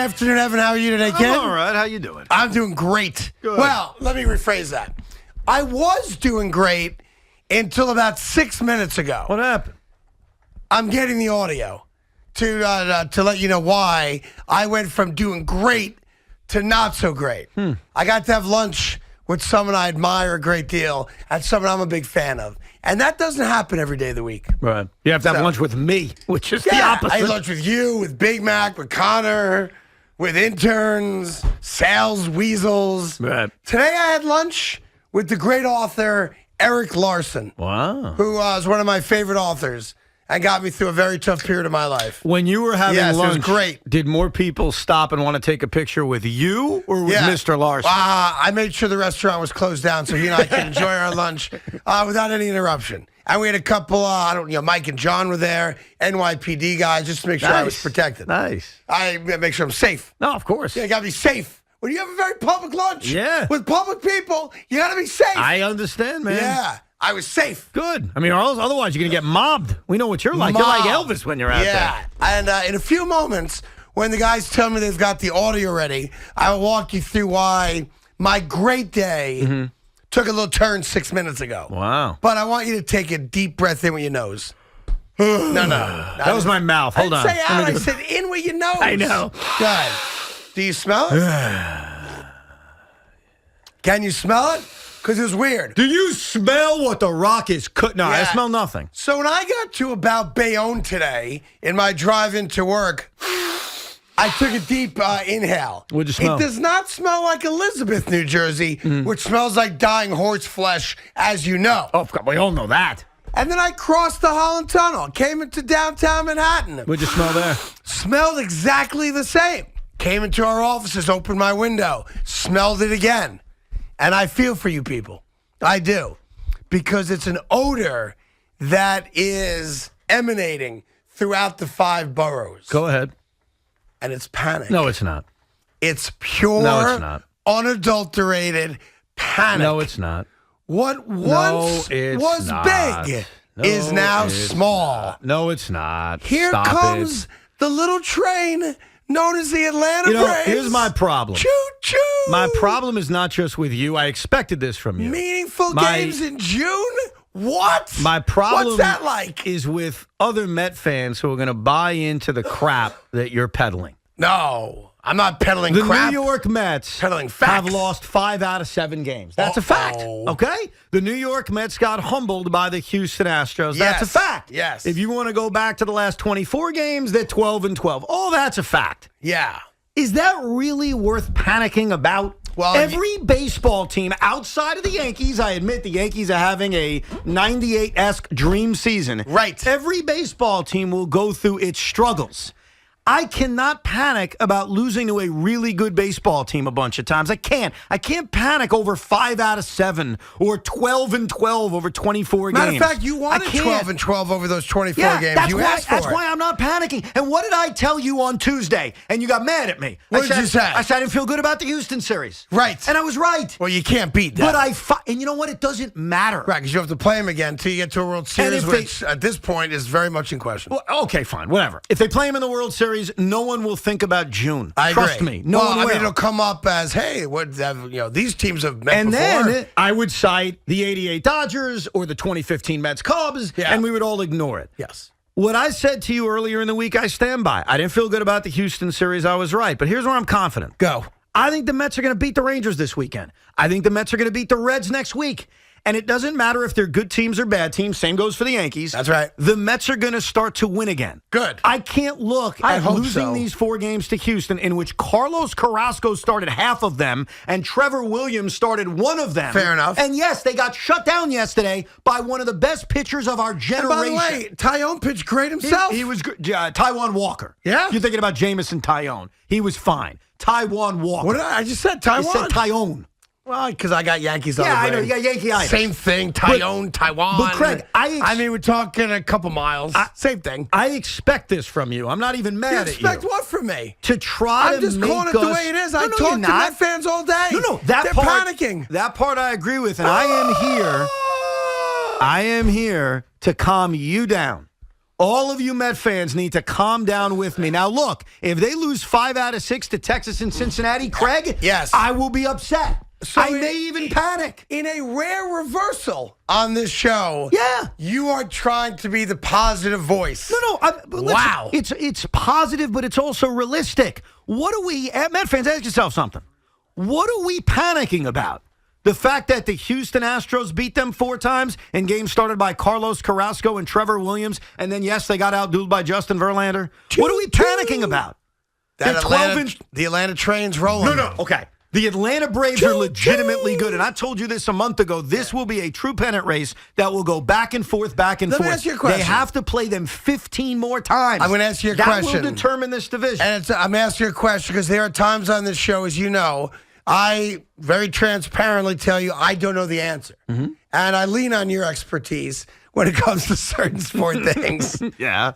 afternoon, Evan. How are you today, kid? I'm all right. How you doing? I'm doing great. Good. Well, let me rephrase that. I was doing great until about 6 minutes ago. What happened? I'm getting the audio to let you know why I went from doing great to not so great. I got to have lunch with someone I admire a great deal and someone I'm a big fan of. And that doesn't happen every day of the week. Right. You have to have lunch with me, which is the opposite. I had lunch with you, with Big Mac, with Connor, with interns, sales weasels. Right. Today I had lunch with the great author Eric Larson. Wow. Who was one of my favorite authors and got me through a very tough period of my life. When you were having Yes, lunch, it was great. Did more people stop and want to take a picture with you or with Mr. Larson? I made sure the restaurant was closed down so he and I could enjoy our lunch without any interruption. And we had a couple, Mike and John were there, NYPD guys, just to make sure I was protected. Nice. I make sure I'm safe. No, of course. Yeah, you got to be safe. When you have a very public lunch with public people, you got to be safe. I understand, man. Yeah, I was safe. Good. I mean, otherwise you're going to get mobbed. We know what you're like. You're like Elvis when you're out there. Yeah, and in a few moments, when the guys tell me they've got the audio ready, I will walk you through why my great day took a little turn 6 minutes ago. Wow. But I want you to take a deep breath in with your nose. No. That was my mouth. Hold on. I didn't say out, I said in with your nose. I know. Good. Do you smell it? Can you smell it? Because it was weird. Do you smell what the Rock is cooking? No, I smell nothing. So when I got to about Bayonne today, in my drive into work, I took a deep inhale. What'd you smell? It does not smell like Elizabeth, New Jersey, which smells like dying horse flesh, as you know. Oh, we all know that. And then I crossed the Holland Tunnel, came into downtown Manhattan. What'd you smell there? Smelled exactly the same. Came into our offices, opened my window, smelled it again. And I feel for you people. I do. Because it's an odor that is emanating throughout the 5 boroughs. Go ahead. And it's panic. No, it's not. It's pure, No, it's not. Unadulterated panic. No, it's not. What once was big is now small. Not. No, it's not. Here Stop comes the little train known as the Atlanta Braves. Here's my problem. Choo-choo. My problem is not just with you. I expected this from you. Meaningful games in June? What? My problem What's that like? Is with other Met fans who are going to buy into the crap that you're peddling. No, I'm not peddling the crap. The New York Mets peddling facts. Have lost 5 out of 7 games. That's a fact, okay? The New York Mets got humbled by the Houston Astros. That's a fact. Yes. If you want to go back to the last 24 games, they're 12-12. Oh, that's a fact. Yeah. Is that really worth panicking about? Well, every baseball team outside of the Yankees, I admit the Yankees are having a 98-esque dream season. Right. Every baseball team will go through its struggles. I cannot panic about losing to a really good baseball team a bunch of times. I can't. I can't panic over 5 out of 7 or 12-12 over 24 games. Matter of fact, you wanted 12-12 over those 24 games. That's you why, asked for that's why I'm not panicking. And what did I tell you on Tuesday? And you got mad at me. What did you say? I said I didn't feel good about the Houston series. Right. And I was right. Well, you can't beat that. But and you know what? It doesn't matter. Right, because you have to play them again until you get to a World Series, which at this point is very much in question. Well, okay, fine, whatever. If they play them in the World Series, no one will think about June. Trust me. No one will. I mean, it'll come up as, hey, these teams have met and before. And then I would cite the 88 Dodgers or the 2015 Mets Cubs, and we would all ignore it. Yes. What I said to you earlier in the week, I stand by. I didn't feel good about the Houston series. I was right. But here's where I'm confident. Go. I think the Mets are going to beat the Rangers this weekend. I think the Mets are going to beat the Reds next week. And it doesn't matter if they're good teams or bad teams. Same goes for the Yankees. That's right. The Mets are going to start to win again. Good. I can't look at losing these 4 games to Houston, in which Carlos Carrasco started half of them and Trevor Williams started one of them. Fair enough. And yes, they got shut down yesterday by one of the best pitchers of our generation. And by the way, Tyone pitched great himself. He was good. Taijuan Walker. Yeah? You're thinking about Jameson Tyone. He was fine. Taijuan Walker. What did I just said Taiwan. You said Tyone. Well, because I got Yankees on the brain. Yeah, I know. You got Yankee eyes. Same thing. Taiwan. But Craig, I mean, we're talking a couple miles. Same thing. I expect this from you. I'm not even mad at you. You expect what from me? To try I'm to just make calling it the way it is. I talk to Met fans all day. No, they're panicking. That part I agree with, and I am here to calm you down. All of you Met fans need to calm down with me. Now, look, if they lose 5 out of 6 to Texas and Cincinnati, Craig, yes, I will be upset. So I may even panic. In a rare reversal on this show, yeah, you are trying to be the positive voice. No. Wow. It's positive, but it's also realistic. What are we, Met fans, ask yourself something. What are we panicking about? The fact that the Houston Astros beat them 4 times in games started by Carlos Carrasco and Trevor Williams, and then, yes, they got outdueled by Justin Verlander. What are we panicking about? The Atlanta train's rolling. No. Okay. The Atlanta Braves are legitimately good, and I told you this a month ago. This will be a true pennant race that will go back and forth, back and forth. Let me ask you a question. They have to play them 15 more times. I'm going to ask you a question. That will determine this division. And I'm going to ask you a question because there are times on this show, as you know, I very transparently tell you I don't know the answer. Mm-hmm. And I lean on your expertise when it comes to certain sport things. Yeah.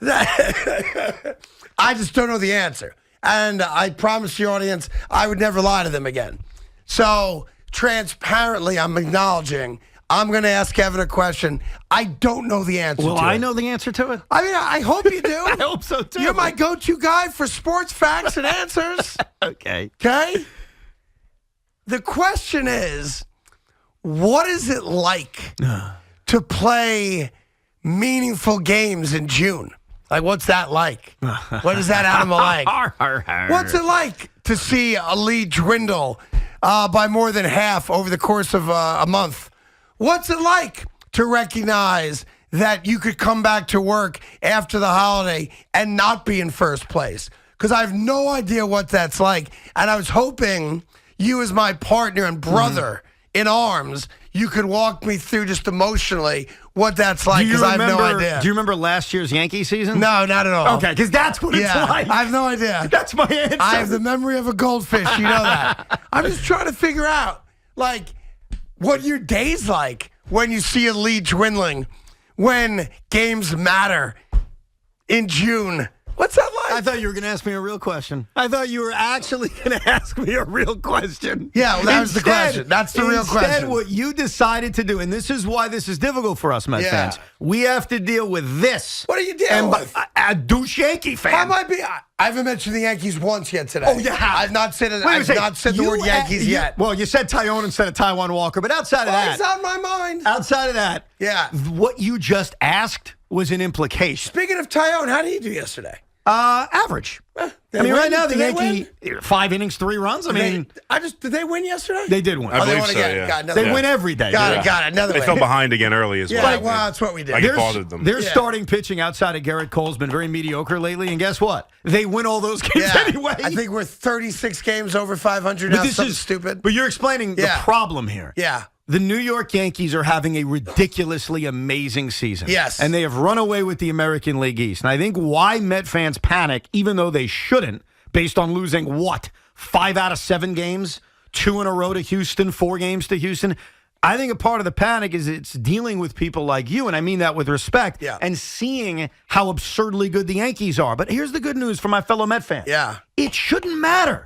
I just don't know the answer. And I promise your audience I would never lie to them again. So transparently, I'm acknowledging I'm going to ask Kevin a question I don't know the answer to. Well, I know the answer to it. I mean, I hope you do. I hope so, too. You're my go-to guy for sports facts and answers. Okay. Okay? The question is, what is it like to play meaningful games in June? Like, what's that like? What is that animal like? What's it like to see a lead dwindle by more than half over the course of a month? What's it like to recognize that you could come back to work after the holiday and not be in first place? Because I have no idea what that's like. And I was hoping you as my partner and brother in arms, you could walk me through just emotionally what that's like, because I have no idea. Do you remember last year's Yankee season? No, not at all. Okay, because that's what it's like. I have no idea. That's my answer. I have the memory of a goldfish. You know that. I'm just trying to figure out, like, what your day's like when you see a lead dwindling, when games matter in June. What's that like? I thought you were going to ask me a real question. I thought you were actually going to ask me a real question. Yeah, well, that was the question. That's the real question. Instead, what you decided to do, and this is why this is difficult for us, Met fans, we have to deal with this. What are you dealing with? A douche Yankee fan. How might be? I haven't mentioned the Yankees once yet today. Oh, yeah. I've not said it. I've not said the word Yankees yet. Well, you said Tyone instead of Taijuan Walker, but outside of that. It's on my mind. Outside of that. Yeah. What you just asked was an implication. Speaking of Tyone, how did he do yesterday? Average. Right now the Yankee 5 innings, 3 runs. Did they win yesterday? They did win. I believe they won so, again. yeah. Got another They win every day. Got it. Another They win. fell behind again early as well. Yeah, well, that's what we did. Like it bothered them. Their starting pitching outside of Garrett Cole's been very mediocre lately, and guess what? They win all those games anyway. I think we're 36 games over 500 now. Something stupid. But you're explaining the problem here. Yeah. The New York Yankees are having a ridiculously amazing season. Yes. And they have run away with the American League East. And I think why Met fans panic, even though they shouldn't, based on losing, 5 out of 7 games, 2 in a row to Houston, 4 games to Houston. I think a part of the panic is it's dealing with people like you, and I mean that with respect, and seeing how absurdly good the Yankees are. But here's the good news for my fellow Met fans. Yeah. It shouldn't matter.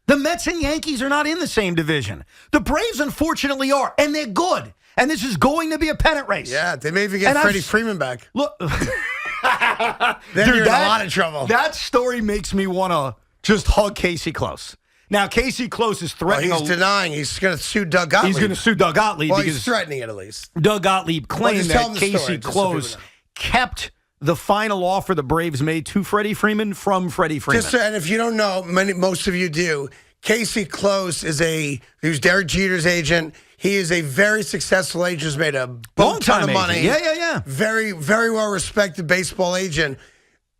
The Mets and Yankees are not in the same division. The Braves, unfortunately, are, and they're good. And this is going to be a pennant race. Yeah, they may even get Freddie Freeman back. Look, then you're in a lot of trouble. That story makes me want to just hug Casey Close. Now, Casey Close is threatening. He's denying. He's going to sue Doug Gottlieb. He's going to sue Doug Gottlieb because because he's threatening it at least. Doug Gottlieb claimed that Casey Close Close kept the final offer the Braves made to Freddie Freeman from Freddie Freeman. And if you don't know, most of you do, Casey Close he was Derek Jeter's agent. He is a very successful agent. Has made a ton of money. Yeah. Very, very well respected baseball agent.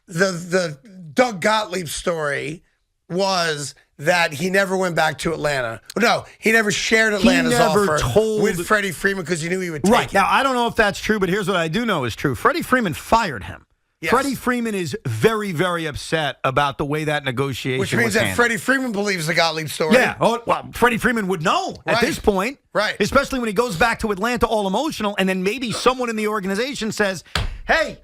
The Doug Gottlieb story was that he never went back to Atlanta. No, he never shared Atlanta's offer with Freddie Freeman because he knew he would take it. Now, I don't know if that's true, but here's what I do know is true. Freddie Freeman fired him. Yes. Freddie Freeman is very, very upset about the way that negotiation was handled. Which means that Freddie Freeman believes the Gottlieb story. Yeah. Well, Freddie Freeman would know at this point. Right. Especially when he goes back to Atlanta all emotional, and then maybe someone in the organization says, hey,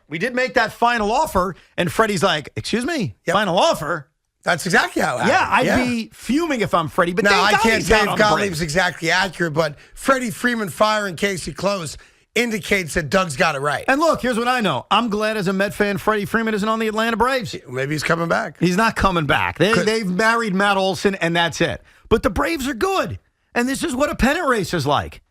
we did make that final offer. And Freddie's like, excuse me, final offer? That's exactly how it happened. Yeah, I'd be fuming if I'm Freddie. But now, I can't say if Gottlieb's exactly accurate, but Freddie Freeman firing Casey Close indicates that Doug's got it right. And look, here's what I know. I'm glad as a Met fan Freddie Freeman isn't on the Atlanta Braves. Maybe he's coming back. He's not coming back. They've married Matt Olson, and that's it. But the Braves are good, and this is what a pennant race is like.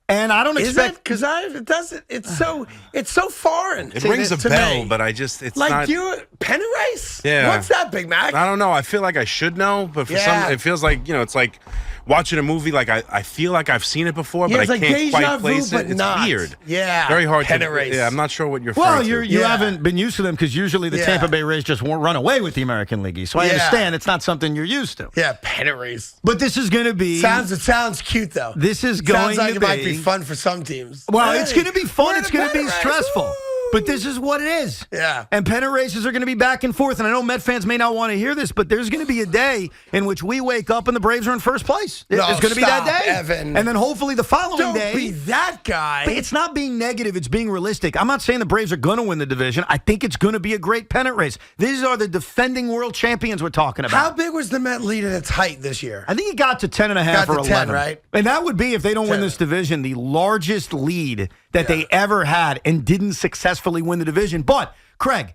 And I don't expect because it doesn't. It's so foreign. It rings a to bell, me. but it's like not. you pennant race. Yeah. What's that, Big Mac? I don't know. I feel like I should know, but for some, it feels like it's like watching a movie. Like I feel like I've seen it before, but it's I like can't deja quite vu, place but it. It's not. weird. Yeah, very hard pennant to. race. Yeah, I'm not sure what you're. Well, referring to. you haven't been used to them because usually the Tampa Bay Rays just won't run away with the American League East. So I understand it's not something you're used to. Yeah, pennant race. But this is going to be. It sounds cute though. This is going sounds like to it might be fun for some teams. Well, it's going to be fun. we're It's in a going to be pennant race. stressful. Woo! But this is what it is. Yeah. And pennant races are going to be back and forth. And I know Met fans may not want to hear this, but there's going to be a day in which we wake up and the Braves are in first place. There's going to be that day. Evan. And then hopefully the following day. Don't be that guy. But it's not being negative. It's being realistic. I'm not saying the Braves are going to win the division. I think it's going to be a great pennant race. These are the defending world champions we're talking about. How big was the Met lead at its height this year? I think it got to 10.5 Got or to 11. 10, right? And that would be, if they don't win 10. this division, the largest lead that they ever had and didn't successfully win the division. But, Craig,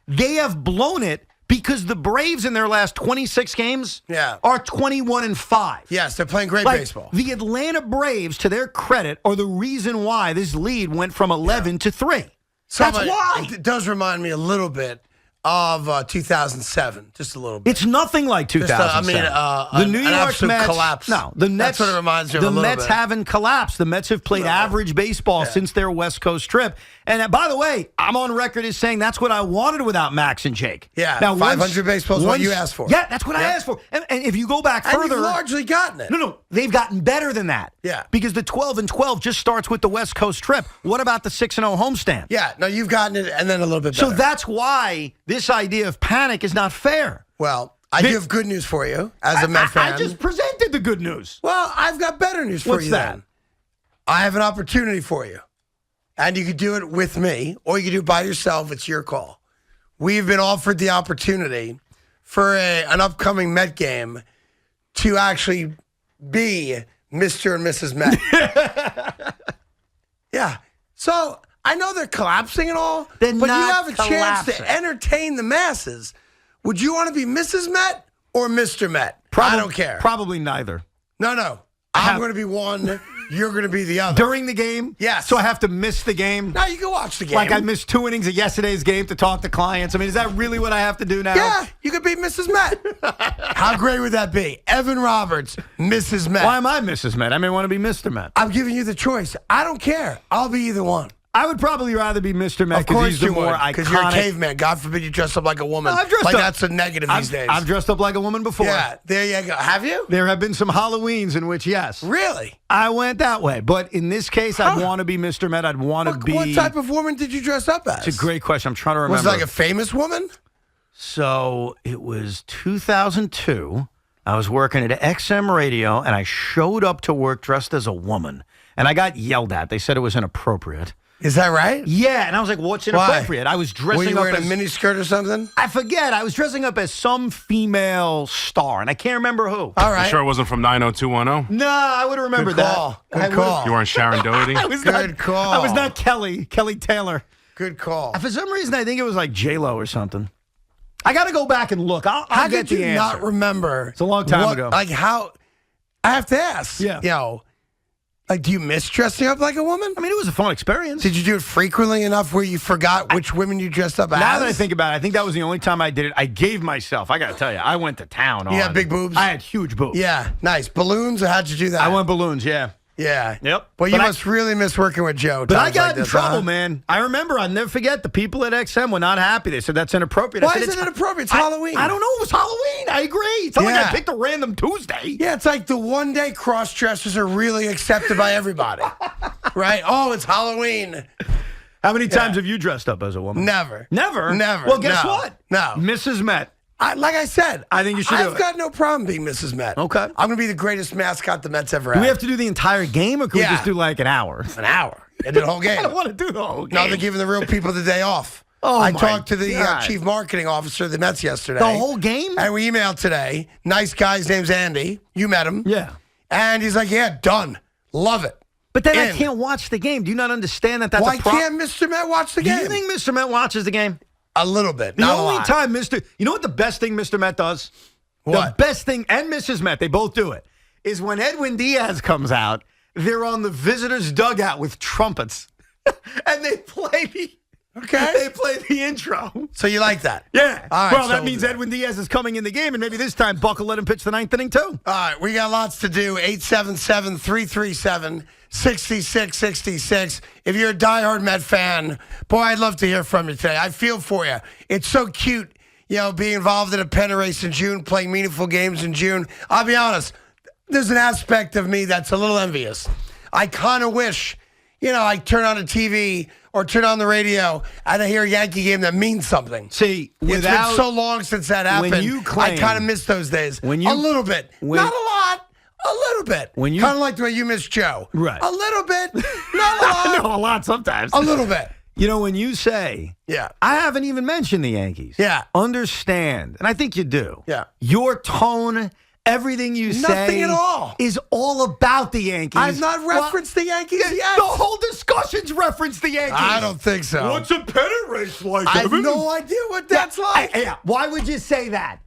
they have blown it because the Braves in their last 26 games are 21-5. Yes, they're playing great Like, baseball. The Atlanta Braves, to their credit, are the reason why this lead went from 11 to 3. That's why. It does remind me a little bit of 2007, just a little bit. It's nothing like 2007. The New York Mets collapse. No, the Mets. That's what it reminds me of. The a little Mets bit. haven't collapsed. The Mets have played average baseball since their West Coast trip. And by the way, I'm on record as saying that's what I wanted without Max and Jake. Yeah, now 500 baseball is what you asked for. Yeah, that's what I asked for. And if you go back further, you've largely gotten it. No, they've gotten better than that. Yeah, because the 12-12 just starts with the West Coast trip. What about the 6-0 homestand? Yeah, no, you've gotten it, and then a little bit better. So that's why this idea of panic is not fair. Well, I do have good news for you as a Met fan. I just presented the good news. Well, I've got better news for What's you that? then. I have an opportunity for you. And you could do it with me, or you could do it by yourself. It's your call. We've been offered the opportunity for an upcoming Met game to actually be Mr. and Mrs. Met. Yeah. So I know they're collapsing and all, They're but you not have a chance collapsing. to entertain the masses. Would you want to be Mrs. Met or Mr. Met? I don't care. Probably neither. No. I'm going to be one. You're going to be the other. During the game? Yes. So I have to miss the game? Now you can watch the game. Like I missed 2 innings of yesterday's game to talk to clients? I mean, is that really what I have to do now? Yeah, you could be Mrs. Met. How great would that be? Evan Roberts, Mrs. Met. Why am I Mrs. Met? I may want to be Mr. Met. I'm giving you the choice. I don't care. I'll be either one. I would probably rather be Mr. Met Of because course he's the you more would, iconic. because you're a caveman. God forbid you dress up like a woman. No, I've dressed like up. that's a negative these days. I've dressed up like a woman before. Yeah, there you go. Have you? There have been some Halloweens in which, yes. Really? I went that way. But in this case, I'd want to be Mr. Met. I'd want to be. What type of woman did you dress up as? It's a great question. I'm trying to remember. Was it like a famous woman? So it was 2002. I was working at XM Radio, and I showed up to work dressed as a woman. And I got yelled at. They said it was inappropriate. Is that right? Yeah, and I was like, what's inappropriate? I was dressing Were you up wearing as a mini skirt or something? I forget. I was dressing up as some female star, and I can't remember who. All right. You sure it wasn't from 90210? No, I would have remembered Good call. that. Good call. You weren't Sharon Doherty? Good call. I was not Kelly Taylor. Good call. For some reason, I think it was like J-Lo or something. I got to go back and look. I'll How get did the you answer. not remember? It's a long time ago. Like how? I have to ask. Yeah. Like, do you miss dressing up like a woman? I mean, it was a fun experience. Did you do it frequently enough where you forgot which women you dressed up as? Now that I think about it, I think that was the only time I did it. I gave myself. I got to tell you, I went to town. You had big boobs? I had huge boobs. Yeah, nice. Balloons, or how'd you do that? I went balloons, yeah. Yeah. Yep. Well, you But must really miss working with Joe. But I times got like in this, trouble, huh? man. I remember, I'll never forget, the people at XM were not happy. They said that's inappropriate. I Why said, is it inappropriate? It's Halloween. I don't know. It was Halloween. I agree. It's not like Yeah. I picked a random Tuesday. Yeah, it's like the one day cross-dressers are really accepted by everybody. Right? Oh, it's Halloween. How many times have you dressed up as a woman? Never. Never? Never. Well, guess No. what? No. Mrs. Met. Like I said, I think you should do I've it. got no problem being Mrs. Met. Okay. I'm going to be the greatest mascot the Mets ever Do had. we have to do the entire game, or can Yeah. we just do like an hour? An hour. I did the whole game. I don't want to do the whole game. No, they're giving the real people the day off. Oh, I my talked to the God. chief marketing officer of the Mets yesterday. The whole game? And we emailed today. Nice guy. His name's Andy. You met him. Yeah. And he's like, yeah, done. Love it. But then I In. can't watch the game. Do you not understand that that's Why a problem? can't Mr. Met watch the Do game? you think Mr. Met watches the game? A little bit. The Not a only lot. time you know what the best thing Mr. Met does? What? The best thing, and Mrs. Met, they both do it, is when Edwin Diaz comes out, they're on the visitors' dugout with trumpets. And they play the intro. So you like that? Yeah. All right, well, so that means we'll do Edwin Diaz is coming in the game, and maybe this time Buck will let him pitch the ninth inning, too. All right, we got lots to do. 877-337-6666. If you're a diehard Met fan, boy, I'd love to hear from you today. I feel for you. It's so cute, being involved in a pennant race in June, playing meaningful games in June. I'll be honest, there's an aspect of me that's a little envious. I kind of wish, I turn on a TV or turn on the radio and I hear a Yankee game that means something. See, It's been so long since that happened. I kind of miss those days. A little bit. Not a lot. A little bit. Kind of like the way you miss Joe. Right. A little bit. Not a lot. No, a lot sometimes. A little bit. When you say, Yeah. I haven't even mentioned the Yankees. Yeah. Understand, and I think you do. Yeah. Your tone, everything you say. Nothing at all. Is all about the Yankees. I've not referenced the Yankees yet. The whole discussion's referenced the Yankees. I don't think so. What's a pennant race like, I have Evan? no idea what that's like. Yeah. Why would you say that?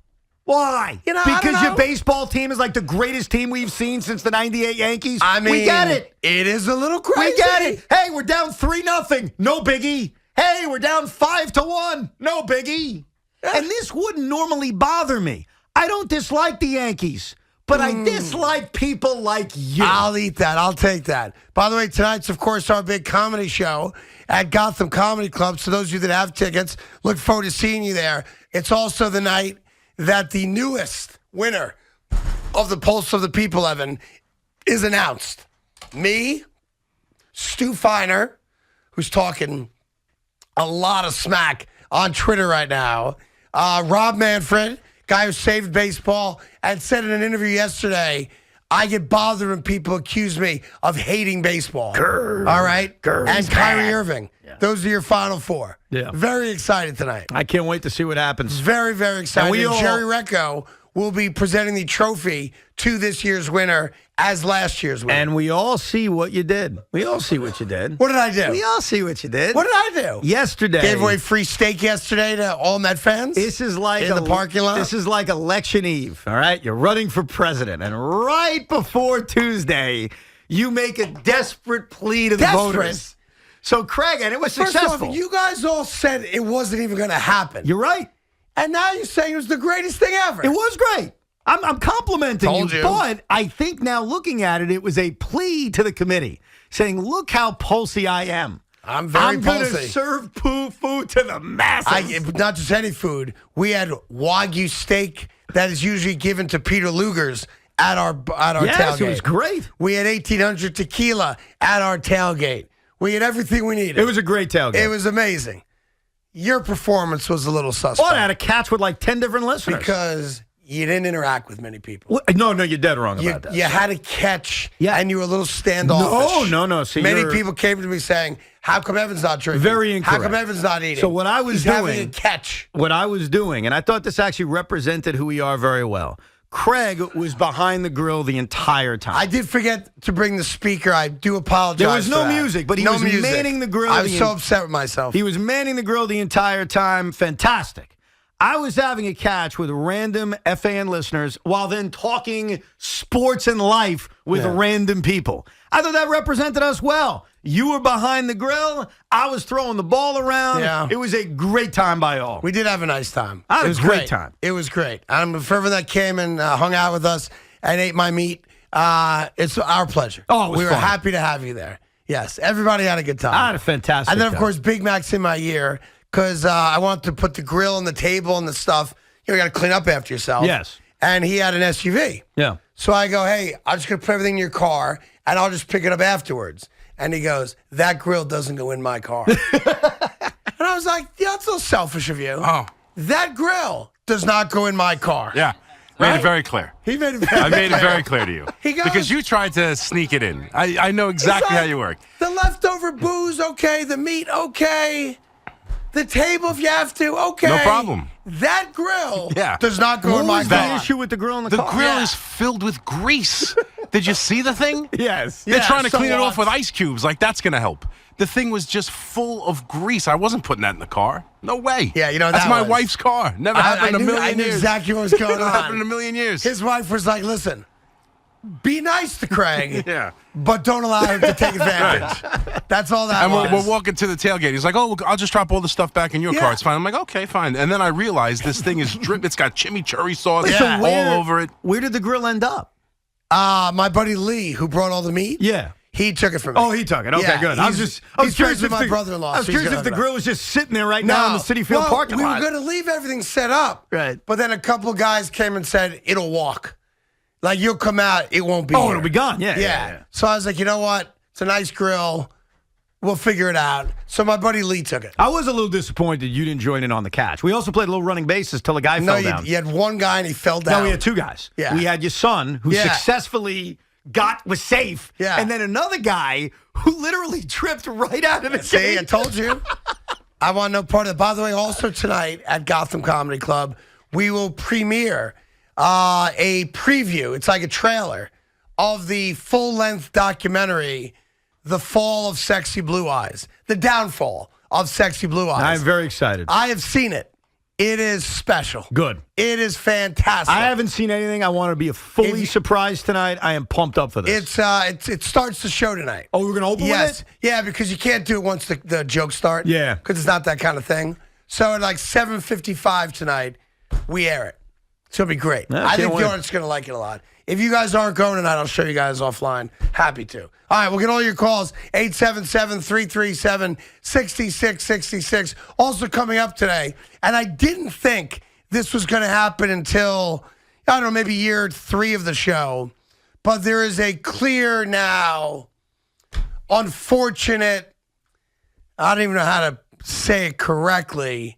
Why? I don't Because your know. baseball team is like the greatest team we've seen since the '98 Yankees. I mean, we get it. It is a little crazy. We get it. Hey, we're down 3-0. No biggie. Hey, we're down 5-1. No biggie. And this wouldn't normally bother me. I don't dislike the Yankees, but I dislike people like you. I'll eat that. I'll take that. By the way, tonight's, of course, our big comedy show at Gotham Comedy Club. So those of you that have tickets, look forward to seeing you there. It's also the night that the newest winner of the Pulse of the People, Evan, is announced. Me, Stu Feiner, who's talking a lot of smack on Twitter right now, Rob Manfred, guy who saved baseball, and said in an interview yesterday, I get bothered when people accuse me of hating baseball. All right? And Kyrie Irving. Yeah. Those are your final four. Yeah. Very excited tonight. I can't wait to see what happens. Very, very excited. And Jerry Recco will be presenting the trophy to this year's winner as last year's winner. And we all see what you did. We all see what you did. What did I do? We all see what you did. What did I do? Yesterday. Gave away free steak yesterday to all Met fans? This is like in the parking lot? This is like election eve, all right? You're running for president, and right before Tuesday, you make a desperate plea to the voters. So, Craig, and it was successful. First off, you guys all said it wasn't even going to happen. You're right. And now you're saying it was the greatest thing ever. It was great. I'm complimenting Told you. But I think now looking at it, it was a plea to the committee saying, look how pulsy I am. I'm very I'm going to pulsy. serve food to the masses. Not just any food. We had Wagyu steak that is usually given to Peter Luger's at our tailgate. It was great. We had 1800 tequila at our tailgate. We had everything we needed. It was a great tailgate. It was amazing. Your performance was a little suspect. Oh, I had a catch with like 10 different listeners. Because you didn't interact with many people. No, you're dead wrong about that. You had a catch, and you were a little standoffish. No. See, many people came to me saying, how come Evan's not drinking? Very incorrect. How come Evan's not eating? So what I was He's doing, having a catch. What I was doing, and I thought this actually represented who we are very well. Craig was behind the grill the entire time. I did forget to bring the speaker. I do apologize. There was for no that. music, but he was manning the grill. I was so upset with myself. He was manning the grill the entire time. Fantastic. I was having a catch with random FAN listeners while then talking sports and life with random people. I thought that represented us well. You were behind the grill. I was throwing the ball around. Yeah. It was a great time by all. We did have a nice time. I had it was a great time. It was great. For everyone that came and hung out with us and ate my meat, it's our pleasure. Oh, it was we were fun. happy to have you there. Yes, everybody had a good time. I had a fantastic And then, of time. course, Big Mac's in my ear because I wanted to put the grill and the table and the stuff. You got to clean up after yourself. Yes. And he had an SUV. Yeah. So I go, hey, I'm just going to put everything in your car, and I'll just pick it up afterwards. And he goes, that grill doesn't go in my car. And I was like, yeah, that's a little selfish of you. Oh. That grill does not go in my car. Yeah. Made it very clear. He made it very I made it very clear to you. He goes, because you tried to sneak it in. I know exactly how you work. The leftover booze, okay. The meat, okay. The table, if you have to, okay. No problem. That grill Yeah. does not go What in my was car. the issue with the grill in the The car? grill is filled with grease. Did you see the thing? Yes. They're Yeah, trying to so clean it off what? with ice cubes. Like, that's going to help. The thing was just full of grease. I wasn't putting that in the car. No way. Yeah, you know, that's that my was- wife's car. Never happened in a million I knew years. exactly what was going Never happened in a on. million years. His wife was like, listen, be nice to Craig, Yeah. but don't allow him to take advantage. That's all that And was. we're walking to the tailgate. He's like, "Oh, I'll just drop all the stuff back in your Yeah. car. It's fine." I'm like, "Okay, fine." And then I realized this thing is drip. It's got chimichurri sauce Yeah. all over it. Where did the grill end up? My buddy Lee, who brought all the meat, Yeah. he took it from me. Oh, he took it. Okay, Yeah, good. I was he's curious friends if with my the brother-in-law, I was so he's curious if gonna the know. grill was just sitting there right now in the City Field parking we lot. were going to leave everything set up. Right. But then a couple of guys came and said, it'll walk. Like, you'll come out, it won't be Oh, here. it'll be gone. Yeah. Yeah. So I was like, you know what? It's a nice grill. We'll figure it out. So my buddy Lee took it. I was a little disappointed you didn't join in on the catch. We also played a little running bases till a guy No, fell down. you had one guy and he fell down. No, we had two guys. Yeah. We had your son who Yeah. successfully was safe. Yeah. And then another guy who literally tripped right out of the See, I gate. told you. I want no part of it. By the way, also tonight at Gotham Comedy Club, we will premiere a preview. It's like a trailer of the full-length documentary, The Fall of Sexy Blue Eyes, the downfall of Sexy Blue Eyes. I'm very excited. I have seen it. It is special. Good. It is fantastic. I haven't seen anything. I want to be fully If you- surprised tonight. I am pumped up for this. It starts the show tonight. Oh, we're going to open Yes. with it? Yeah, because you can't do it once the jokes start. Yeah. Because it's not that kind of thing. So at like 7:55 tonight, we air it. So it'll be great. Yeah, I can't think wait. the audience is going to like it a lot. If you guys aren't going tonight, I'll show you guys offline. Happy to. All right, we'll get all your calls. 877-337-6666. Also coming up today, and I didn't think this was going to happen until, I don't know, maybe year 3 of the show. But there is a clear now, unfortunate, I don't even know how to say it correctly,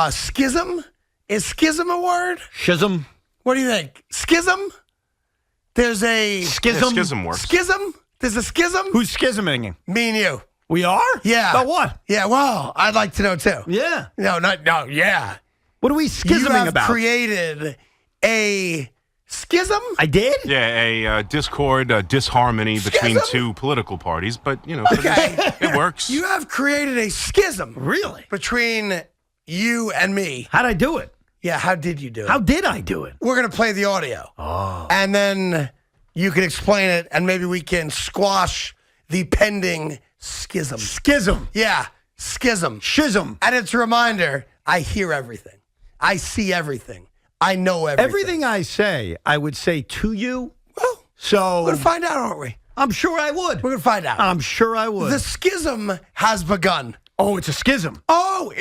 schism? Is schism a word? Schism. What do you think? Schism? There's a Schism. Yeah, schism works. schism? There's a schism? Who's schisming? Me and you. We are? Yeah. About what? Yeah, well, I'd like to know too. Yeah. No, yeah. What are we You schisming have about? created a schism? I did? Yeah, a discord, a disharmony between Schism? two political parties, but for Okay. this, it works. You have created a schism Really? between you and me. How'd I do it? Yeah, how did you do it? How did I do it? We're going to play the audio. Oh. And then you can explain it, and maybe we can squash the pending schism. Schism. Yeah, schism. Schism. And it's a reminder, I hear everything. I see everything. I know everything. Everything I say, I would say to you. Well, So we're going to find out, aren't we? I'm sure I would. We're going to find out. I'm sure I would. The schism has begun. Oh, it's a schism. Oh,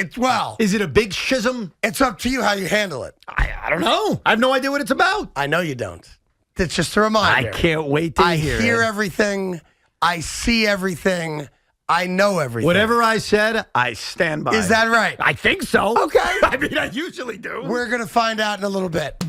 Is it a big schism? it's up to you how you handle it. I don't know. I have no idea what it's about. I know you don't. It's just a reminder. I can't wait to I hear hear it. everything. I see everything. I know everything. Whatever I said, I stand by. Is that right? I think so. Okay. I mean, I usually do. We're going to find out in a little bit.